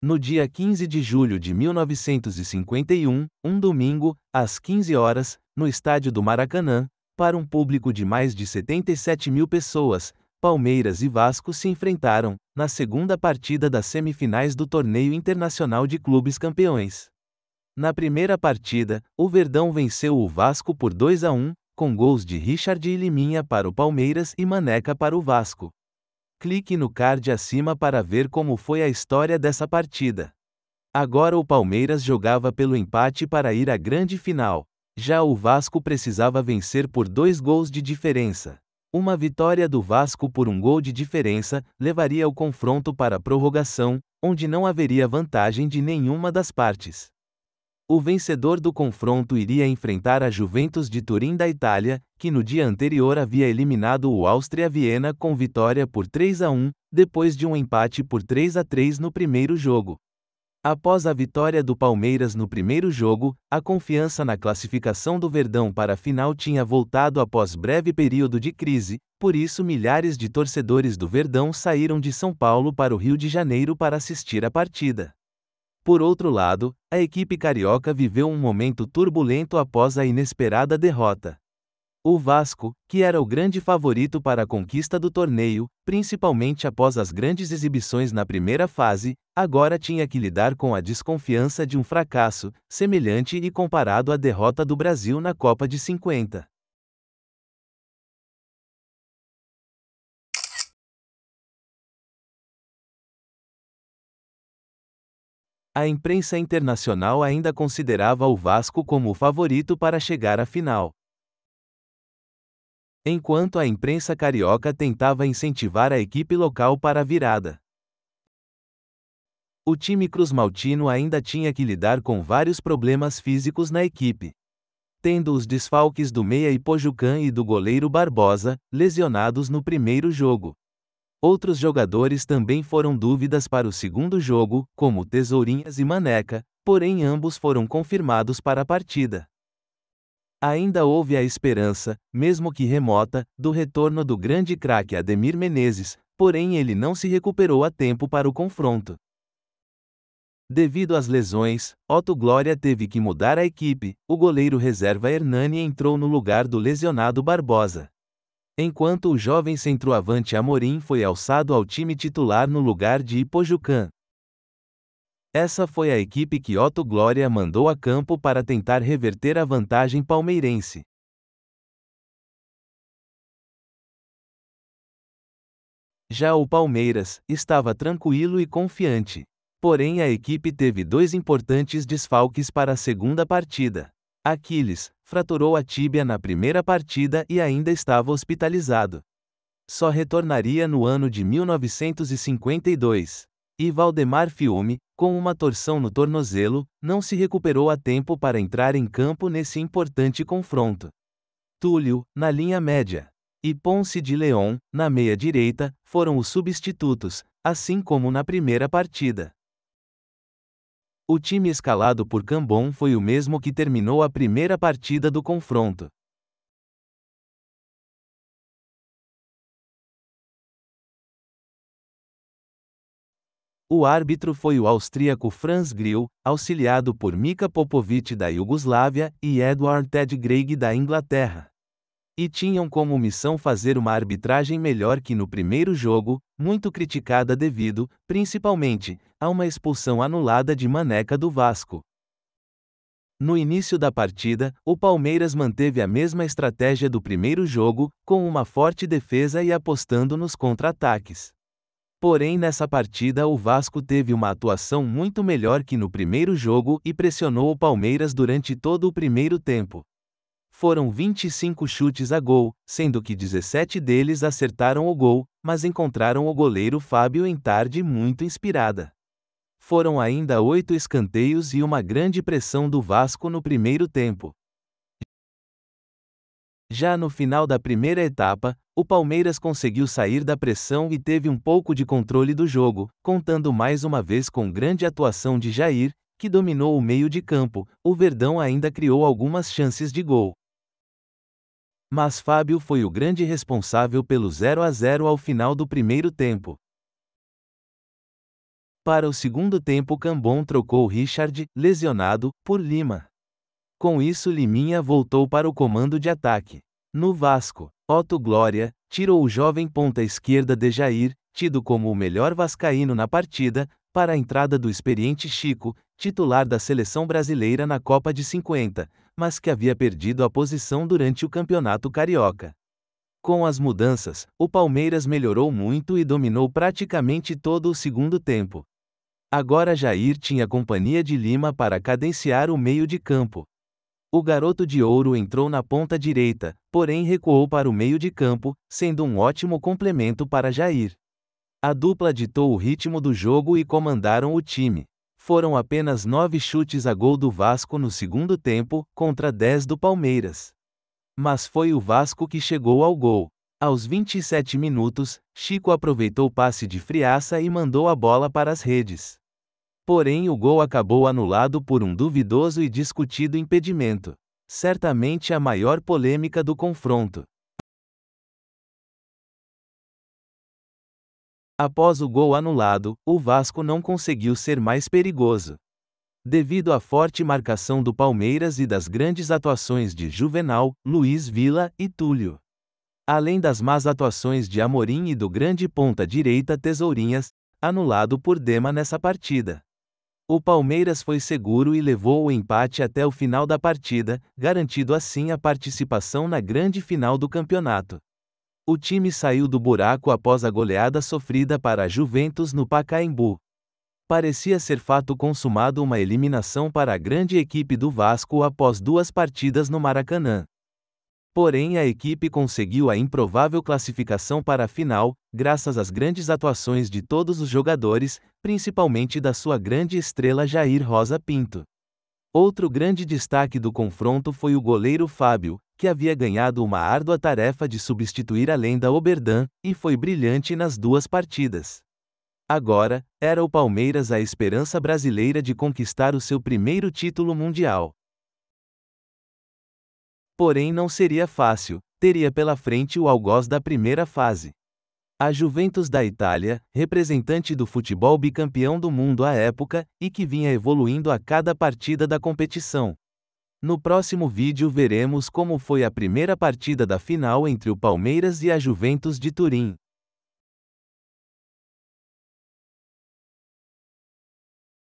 No dia 15 de julho de 1951, um domingo, às 15 horas, no estádio do Maracanã, para um público de mais de 77 mil pessoas, Palmeiras e Vasco se enfrentaram, na segunda partida das semifinais do Torneio Internacional de Clubes Campeões. Na primeira partida, o Verdão venceu o Vasco por 2-1, com gols de Richard e Liminha para o Palmeiras e Maneca para o Vasco. Clique no card acima para ver como foi a história dessa partida. Agora o Palmeiras jogava pelo empate para ir à grande final. Já o Vasco precisava vencer por 2 gols de diferença. Uma vitória do Vasco por 1 gol de diferença levaria o confronto para a prorrogação, onde não haveria vantagem de nenhuma das partes. O vencedor do confronto iria enfrentar a Juventus de Turim da Itália, que no dia anterior havia eliminado o Áustria Viena com vitória por 3-1, depois de um empate por 3-3 no primeiro jogo. Após a vitória do Palmeiras no primeiro jogo, a confiança na classificação do Verdão para a final tinha voltado após breve período de crise, por isso milhares de torcedores do Verdão saíram de São Paulo para o Rio de Janeiro para assistir a partida. Por outro lado, a equipe carioca viveu um momento turbulento após a inesperada derrota. O Vasco, que era o grande favorito para a conquista do torneio, principalmente após as grandes exibições na primeira fase, agora tinha que lidar com a desconfiança de um fracasso, semelhante e comparado à derrota do Brasil na Copa de 50. A imprensa internacional ainda considerava o Vasco como o favorito para chegar à final. Enquanto a imprensa carioca tentava incentivar a equipe local para a virada. O time cruzmaltino ainda tinha que lidar com vários problemas físicos na equipe. Tendo os desfalques do meia Ipojucan e do goleiro Barbosa, lesionados no primeiro jogo. Outros jogadores também foram dúvidas para o segundo jogo, como Tesourinhas e Maneca, porém ambos foram confirmados para a partida. Ainda houve a esperança, mesmo que remota, do retorno do grande craque Ademir Menezes, porém ele não se recuperou a tempo para o confronto. Devido às lesões, Otto Glória teve que mudar a equipe, o goleiro reserva Hernani entrou no lugar do lesionado Barbosa. Enquanto o jovem centroavante Amorim foi alçado ao time titular no lugar de Ipojucan. Essa foi a equipe que Otto Glória mandou a campo para tentar reverter a vantagem palmeirense. Já o Palmeiras estava tranquilo e confiante. Porém a equipe teve 2 importantes desfalques para a segunda partida. Aquiles fraturou a tíbia na primeira partida e ainda estava hospitalizado. Só retornaria no ano de 1952. E Valdemar Fiume, com uma torção no tornozelo, não se recuperou a tempo para entrar em campo nesse importante confronto. Túlio, na linha média, e Ponce de Leon, na meia-direita, foram os substitutos, assim como na primeira partida. O time escalado por Cambon foi o mesmo que terminou a primeira partida do confronto. O árbitro foi o austríaco Franz Grill, auxiliado por Mika Popovic da Iugoslávia e Edward Ted Greig da Inglaterra. E tinham como missão fazer uma arbitragem melhor que no primeiro jogo, muito criticada devido, principalmente, a uma expulsão anulada de Maneca do Vasco. No início da partida, o Palmeiras manteve a mesma estratégia do primeiro jogo, com uma forte defesa e apostando nos contra-ataques. Porém nessa partida o Vasco teve uma atuação muito melhor que no primeiro jogo e pressionou o Palmeiras durante todo o primeiro tempo. Foram 25 chutes a gol, sendo que 17 deles acertaram o gol, mas encontraram o goleiro Fábio em tarde muito inspirada. Foram ainda 8 escanteios e uma grande pressão do Vasco no primeiro tempo. Já no final da primeira etapa, o Palmeiras conseguiu sair da pressão e teve um pouco de controle do jogo, contando mais uma vez com grande atuação de Jair, que dominou o meio de campo. O Verdão ainda criou algumas chances de gol. Mas Fábio foi o grande responsável pelo 0-0 ao final do primeiro tempo. Para o segundo tempo, Cambon trocou Richard, lesionado, por Lima. Com isso, Liminha voltou para o comando de ataque. No Vasco, Otto Glória tirou o jovem ponta-esquerda Dejair, tido como o melhor vascaíno na partida, para a entrada do experiente Chico, titular da seleção brasileira na Copa de 50, mas que havia perdido a posição durante o Campeonato Carioca. Com as mudanças, o Palmeiras melhorou muito e dominou praticamente todo o segundo tempo. Agora Jair tinha companhia de Lima para cadenciar o meio de campo. O garoto de ouro entrou na ponta direita, porém recuou para o meio de campo, sendo um ótimo complemento para Jair. A dupla ditou o ritmo do jogo e comandaram o time. Foram apenas 9 chutes a gol do Vasco no segundo tempo, contra 10 do Palmeiras. Mas foi o Vasco que chegou ao gol. Aos 27 minutos, Chico aproveitou o passe de Friaça e mandou a bola para as redes. Porém, o gol acabou anulado por um duvidoso e discutido impedimento. Certamente a maior polêmica do confronto. Após o gol anulado, o Vasco não conseguiu ser mais perigoso. Devido à forte marcação do Palmeiras e das grandes atuações de Juvenal, Luiz Villa e Túlio. Além das más atuações de Amorim e do grande ponta-direita Tesourinhas, anulado por Dema nessa partida. O Palmeiras foi seguro e levou o empate até o final da partida, garantindo assim a participação na grande final do campeonato. O time saiu do buraco após a goleada sofrida para a Juventus no Pacaembu. Parecia ser fato consumado uma eliminação para a grande equipe do Vasco após 2 partidas no Maracanã. Porém, a equipe conseguiu a improvável classificação para a final, graças às grandes atuações de todos os jogadores, principalmente da sua grande estrela Jair Rosa Pinto. Outro grande destaque do confronto foi o goleiro Fábio, que havia ganhado uma árdua tarefa de substituir a lenda Oberdan, e foi brilhante nas 2 partidas. Agora, era o Palmeiras a esperança brasileira de conquistar o seu primeiro título mundial. Porém, não seria fácil, teria pela frente o algoz da primeira fase. A Juventus da Itália, representante do futebol bicampeão do mundo à época, e que vinha evoluindo a cada partida da competição. No próximo vídeo veremos como foi a primeira partida da final entre o Palmeiras e a Juventus de Turim.